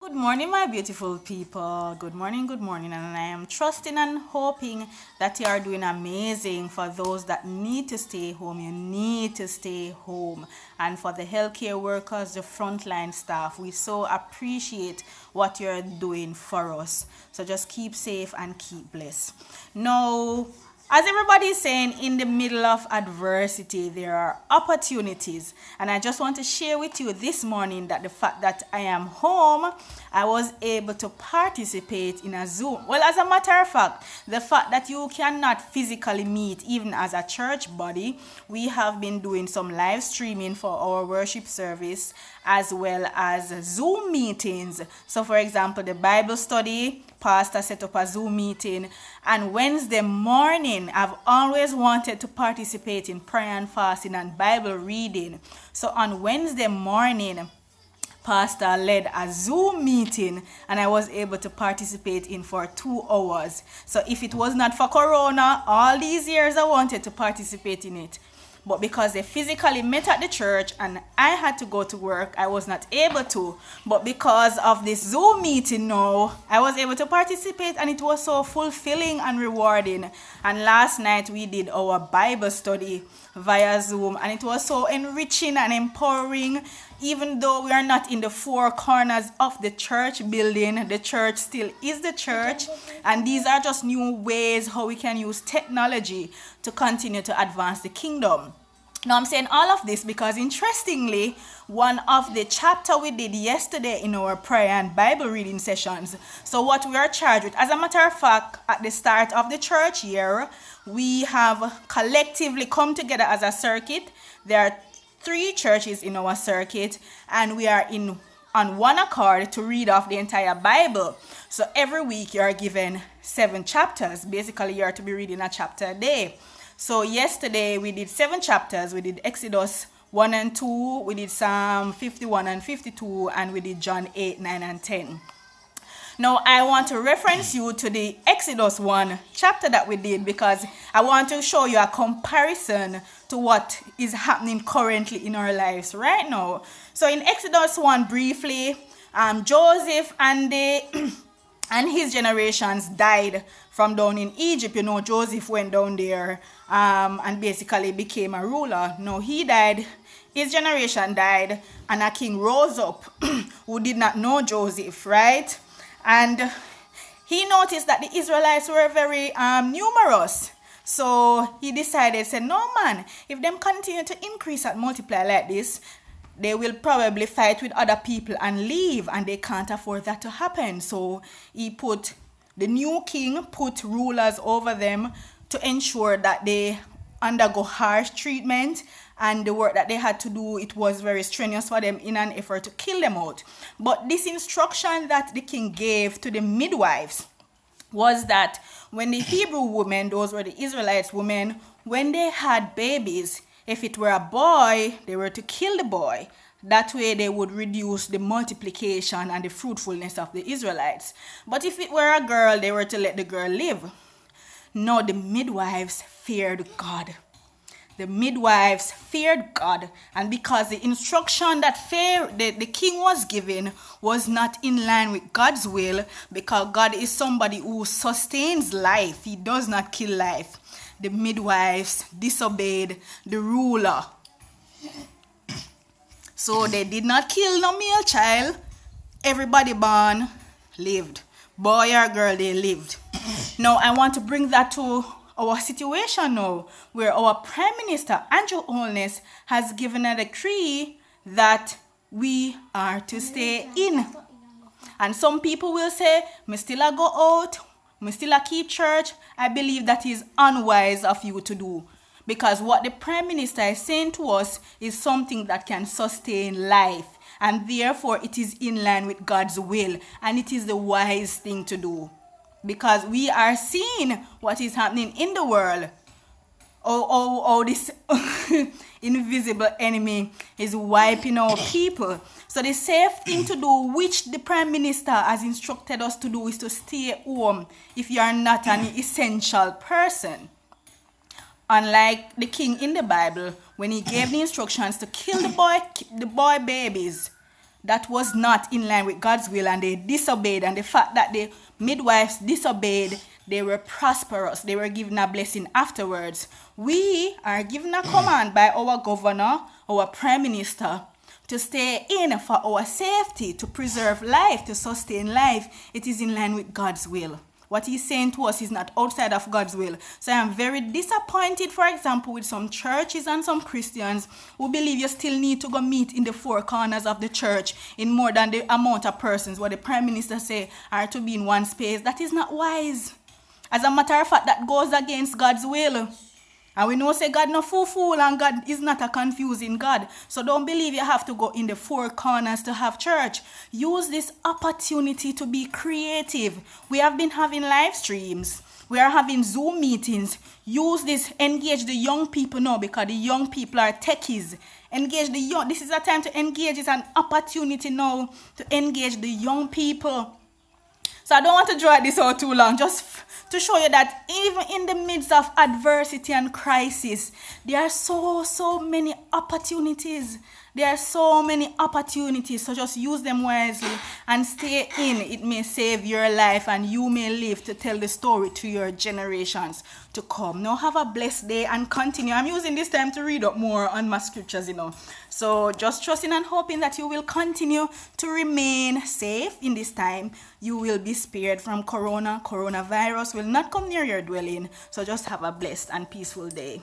Good morning, my beautiful people. Good morning, and I am trusting and hoping that you are doing amazing. For those that need to stay home, you need to stay home. And for the healthcare workers, the frontline staff, we so appreciate what you're doing for us. So just keep safe and keep blessed. Now, as everybody is saying, in the middle of adversity, there are opportunities. And I just want to share with you this morning that the fact that I am home, I was able to participate in a Zoom. Well, as a matter of fact, the fact that you cannot physically meet, even as a church body, we have been doing some live streaming for our worship service as well as Zoom meetings. So, for example, the Bible study, pastor set up a Zoom meeting, and Wednesday morning I've always wanted to participate in prayer and fasting and Bible reading. So on Wednesday morning, pastor led a Zoom meeting and I was able to participate in for 2 hours. So if it was not for corona, all these years I wanted to participate in it, but because they physically met at the church and I had to go to work, I was not able to. But because of this Zoom meeting now, I was able to participate, and it was so fulfilling and rewarding. And last night we did our Bible study via Zoom, and it was so enriching and empowering. Even though we are not in the four corners of the church building, the church still is the church, and these are just new ways how we can use technology to continue to advance the kingdom. Now I'm saying all of this because, interestingly, one of the chapter we did yesterday in our prayer and Bible reading sessions. So what we are charged with, as a matter of fact, at the start of the church year, we have collectively come together as a circuit. There are 3 churches in our circuit, and we are on one accord to read off the entire Bible. So every week you are given 7 chapters. Basically, you are to be reading a chapter a day. So yesterday we did 7 chapters. We did Exodus 1 and 2, we did Psalm 51 and 52, and we did John 8, 9 and 10. Now I want to reference you to the Exodus 1 chapter that we did, because I want to show you a comparison to what is happening currently in our lives right now. So in Exodus 1, briefly, Joseph and and his generations died from down in Egypt. You know, Joseph went down there and basically became a ruler. No, he died, his generation died, and a king rose up who did not know Joseph, right? And he noticed that the Israelites were very numerous. So he decided, said, no man, if them continue to increase and multiply like this, they will probably fight with other people and leave, and they can't afford that to happen. So the new king put rulers over them to ensure that they undergo harsh treatment, and the work that they had to do, it was very strenuous for them in an effort to kill them out. But this instruction that the king gave to the midwives was that when the Hebrew women, those were the Israelites women, when they had babies, if it were a boy, they were to kill the boy. That way they would reduce the multiplication and the fruitfulness of the Israelites. But if it were a girl, they were to let the girl live. No, the midwives feared God. The midwives feared God, and because the instruction that the king was given was not in line with God's will, because God is somebody who sustains life, he does not kill life, the midwives disobeyed the ruler. So they did not kill no male child. Everybody born lived. Boy or girl, they lived. Now I want to bring that to our situation now, where our Prime Minister, Andrew Holness, has given a decree that we are to stay in. And some people will say, me still a go out, me still a keep church. I believe that is unwise of you to do. Because what the Prime Minister is saying to us is something that can sustain life. And therefore it is in line with God's will. And it is the wise thing to do. Because we are seeing what is happening in the world. Oh, this invisible enemy is wiping out people. So the safe thing to do, which the Prime Minister has instructed us to do, is to stay home if you are not an essential person. Unlike the king in the Bible, when he gave the instructions to kill the boy babies, that was not in line with God's will and they disobeyed, and the fact that the midwives disobeyed, they were prosperous. They were given a blessing afterwards. We are given a command by our governor, our prime minister, to stay in for our safety, to preserve life, to sustain life. It is in line with God's will. What he's saying to us is not outside of God's will. So I am very disappointed, for example, with some churches and some Christians who believe you still need to go meet in the four corners of the church in more than the amount of persons what the prime minister say are to be in one space. That is not wise. As a matter of fact, that goes against God's will. And we know say God no fool and God is not a confusing God. So don't believe you have to go in the four corners to have church. Use this opportunity to be creative. We have been having live streams. We are having Zoom meetings. Use this, engage the young people now because the young people are techies. Engage the young. This is a time to engage. It's an opportunity now to engage the young people. So I don't want to drag this out too long. Just to show you that even in the midst of adversity and crisis, there are so many opportunities. There are so many opportunities. So just use them wisely and stay in. It may save your life and you may live to tell the story to your generations to come. Now have a blessed day and continue. I'm using this time to read up more on my scriptures, So just trusting and hoping that you will continue to remain safe in this time. You will be spared from coronavirus will not come near your dwelling. So just have a blessed and peaceful day.